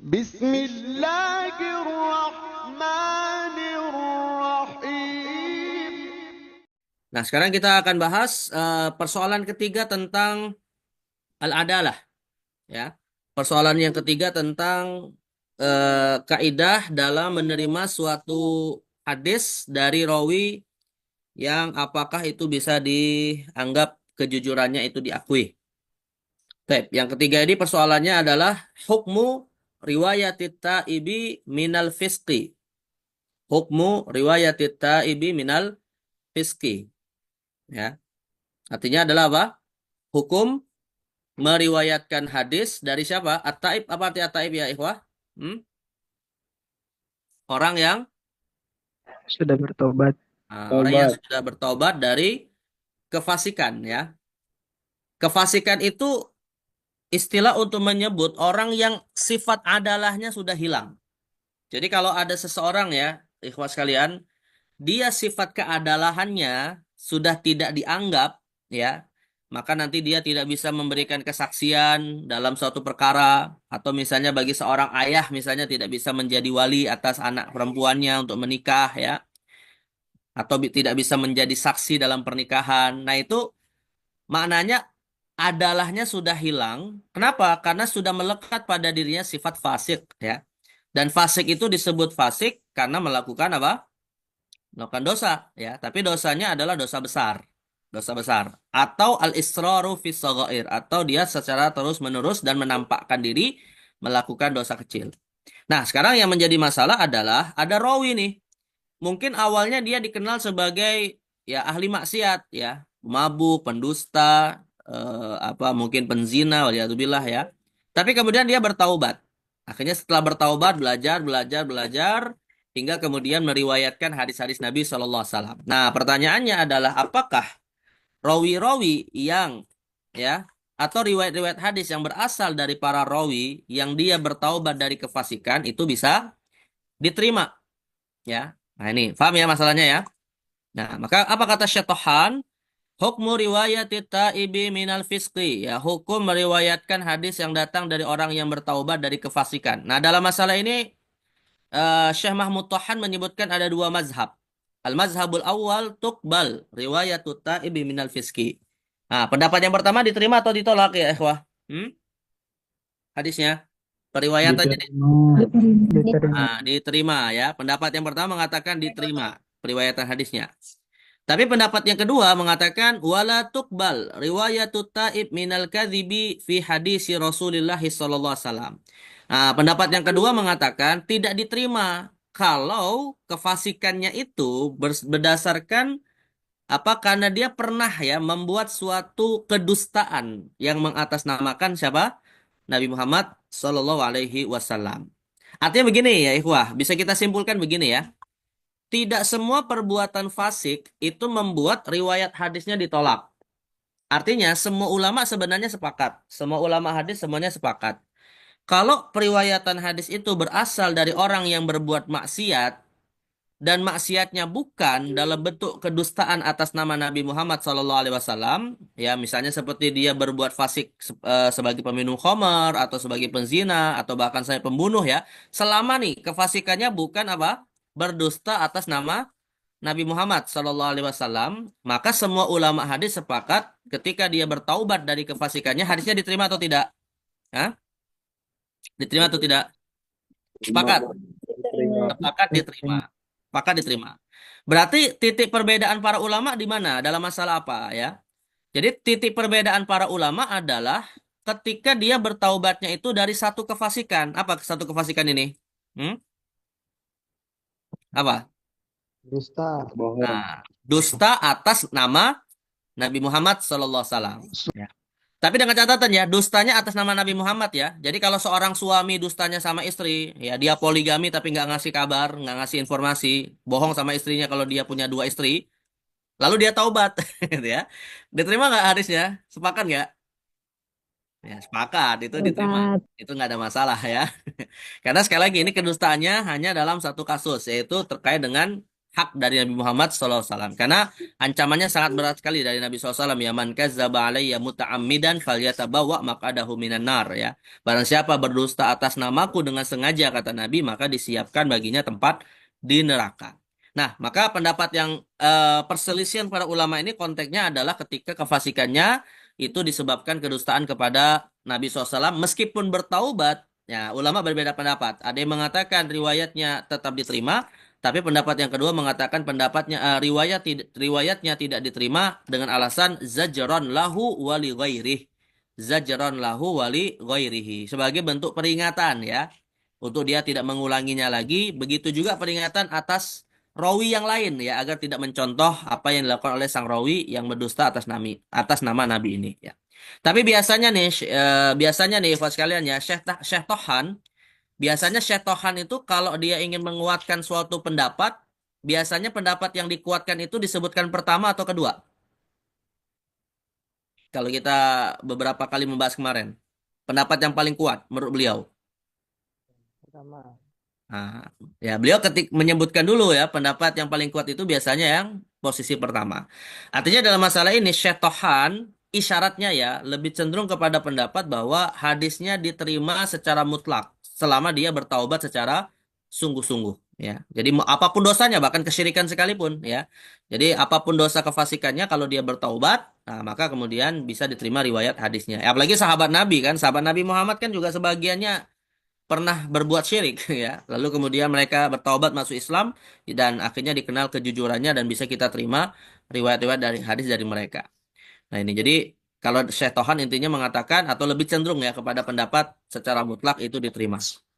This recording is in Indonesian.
بسم الله الرحمن الرحيم. Nah, sekarang kita akan bahas persoalan ketiga tentang al-adalah, ya. Persoalan yang ketiga tentang kaidah dalam menerima suatu hadis dari rawi yang apakah itu bisa dianggap kejujurannya itu diakui. Baik, yang ketiga ini persoalannya adalah hukmu riwayatit ta'ibi minal fisqi. Hukmu riwayatit ta'ibi minal fisqi. Ya, artinya adalah apa? Hukum meriwayatkan hadis dari siapa? At-taib. Apa arti at-taib ya ikhwah? Hmm? Orang yang Sudah bertobat. orang yang Tobat. sudah bertobat dari kefasikan, ya. Kefasikan itu istilah untuk menyebut orang yang sifat adalahnya sudah hilang. Jadi kalau ada seseorang, ya ikhwah sekalian, dia sifat keadalahannya sudah tidak dianggap, ya, maka nanti dia tidak bisa memberikan kesaksian dalam suatu perkara, atau misalnya bagi seorang ayah misalnya tidak bisa menjadi wali atas anak perempuannya untuk menikah, ya, atau tidak bisa menjadi saksi dalam pernikahan. Nah, itu maknanya adalahnya sudah hilang. Kenapa? Karena sudah melekat pada dirinya sifat fasik, ya. Dan fasik itu disebut fasik karena melakukan apa? Melakukan dosa, ya, tapi dosanya adalah dosa besar. Dosa besar atau al-israru fi shaghair, atau dia secara terus-menerus dan menampakkan diri melakukan dosa kecil. Nah, sekarang yang menjadi masalah adalah ada rawi nih. Mungkin awalnya dia dikenal sebagai ya ahli maksiat, ya, mabuk, pendusta, apa mungkin penzina, waliyadzubillah, ya. Tapi kemudian dia bertaubat. Akhirnya setelah bertaubat, belajar, belajar, belajar, hingga kemudian meriwayatkan hadis-hadis Nabi Shallallahu Alaihi Wasallam. Nah, pertanyaannya adalah apakah rawi-rawi yang, ya, atau riwayat-riwayat hadis yang berasal dari para rawi yang dia bertaubat dari kefasikan itu bisa diterima, ya. Nah, ini paham ya masalahnya, ya. Nah, maka apa kata Syatohan? Hukmu riwayat ta'ibi minal fisqi, ya, hukum meriwayatkan hadis yang datang dari orang yang bertaubat dari kefasikan. Nah, dalam masalah ini Syekh Mahmud Tohan menyebutkan ada dua mazhab. Al-mazhabul awal tuqbal riwayatut ta'ibi minal fiski. Nah, pendapat yang pertama diterima atau ditolak ya ikhwah? Hadisnya, periwayatannya Diterima. diterima, ya. Pendapat yang pertama mengatakan diterima periwayatan hadisnya. Tapi pendapat yang kedua mengatakan wala tuqbal riwayatut ta'ib minal kadhibi fi hadisi Rasulillah sallallahu alaihi wasallam. Nah, pendapat yang kedua mengatakan tidak diterima kalau kefasikannya itu berdasarkan apa, karena dia pernah, ya, membuat suatu kedustaan yang mengatasnamakan siapa? Nabi Muhammad sallallahu alaihi wasallam. Artinya begini ya ikhwah, bisa kita simpulkan begini, ya. Tidak semua perbuatan fasik itu membuat riwayat hadisnya ditolak. Artinya semua ulama sebenarnya sepakat. Semua ulama hadis semuanya sepakat. Kalau periwayatan hadis itu berasal dari orang yang berbuat maksiat dan maksiatnya bukan dalam bentuk kedustaan atas nama Nabi Muhammad SAW, ya, misalnya seperti dia berbuat fasik sebagai peminum khamar atau sebagai penzina atau bahkan saya pembunuh, ya, selama nih kefasikannya bukan apa? Berdusta atas nama Nabi Muhammad SAW, maka semua ulama hadis sepakat ketika dia bertaubat dari kefasikannya, hadisnya diterima atau tidak? Hah? Diterima atau tidak? Sepakat. Diterima. Sepakat diterima. Sepakat diterima. Berarti titik perbedaan para ulama di mana? Dalam masalah apa, ya? Jadi titik perbedaan para ulama adalah ketika dia bertaubatnya itu dari satu kefasikan. Apa satu kefasikan ini? Apa? Dusta. Bohong. Nah, dusta atas nama Nabi Muhammad SAW. Ya. Tapi dengan catatan, ya, dustanya atas nama Nabi Muhammad, ya. Jadi kalau seorang suami dustanya sama istri, ya, dia poligami tapi nggak ngasih kabar, nggak ngasih informasi, bohong sama istrinya kalau dia punya dua istri, lalu dia taubat, gitu ya. Diterima nggak hadisnya? Sepakat nggak? Ya, sepakat, itu diterima. Sepakat. Itu nggak ada masalah, ya. Karena sekali lagi ini kedustaannya hanya dalam satu kasus, yaitu terkait dengan hak dari Nabi Muhammad SAW. Karena ancamannya sangat berat sekali dari Nabi SAW. Ya man kazzaba alayya muta'ammidan falyatabawa maq'adahu minan nar ya. Barang siapa berdusta atas namaku dengan sengaja kata Nabi, maka disiapkan baginya tempat di neraka. Nah, maka pendapat yang perselisihan para ulama ini konteksnya adalah ketika kefasikannya itu disebabkan kedustaan kepada Nabi SAW meskipun bertaubat. Ya, ulama berbeda pendapat. Ada yang mengatakan riwayatnya tetap diterima, tapi pendapat yang kedua mengatakan riwayatnya tidak diterima dengan alasan zajran lahu wali ghairih. Zajran lahu wali ghairihi. Sebagai bentuk peringatan ya. Untuk dia tidak mengulanginya lagi. Begitu juga peringatan atas rawi yang lain ya. Agar tidak mencontoh apa yang dilakukan oleh sang rawi yang berdusta atas nama Nabi ini ya. Tapi biasanya nih Ikhwan sekalian ya, Syekh Tohan biasanya syetohan itu kalau dia ingin menguatkan suatu pendapat, biasanya pendapat yang dikuatkan itu disebutkan pertama atau kedua. Kalau kita beberapa kali membahas kemarin. Pendapat yang paling kuat menurut beliau. Pertama. Nah, ya beliau menyebutkan dulu ya pendapat yang paling kuat itu biasanya yang posisi pertama. Artinya dalam masalah ini syetohan isyaratnya ya lebih cenderung kepada pendapat bahwa hadisnya diterima secara mutlak selama dia bertaubat secara sungguh-sungguh ya. Jadi apapun dosanya bahkan kesyirikan sekalipun ya. Jadi apapun dosa kefasikannya kalau dia bertaubat, nah, maka kemudian bisa diterima riwayat hadisnya. Ya, apalagi sahabat Nabi kan, sahabat Nabi Muhammad kan juga sebagiannya pernah berbuat syirik ya. Lalu kemudian mereka bertaubat masuk Islam dan akhirnya dikenal kejujurannya dan bisa kita terima riwayat-riwayat dari hadis dari mereka. Nah ini jadi kalau Syekh Tohan intinya mengatakan atau lebih cenderung ya kepada pendapat secara mutlak itu diterima.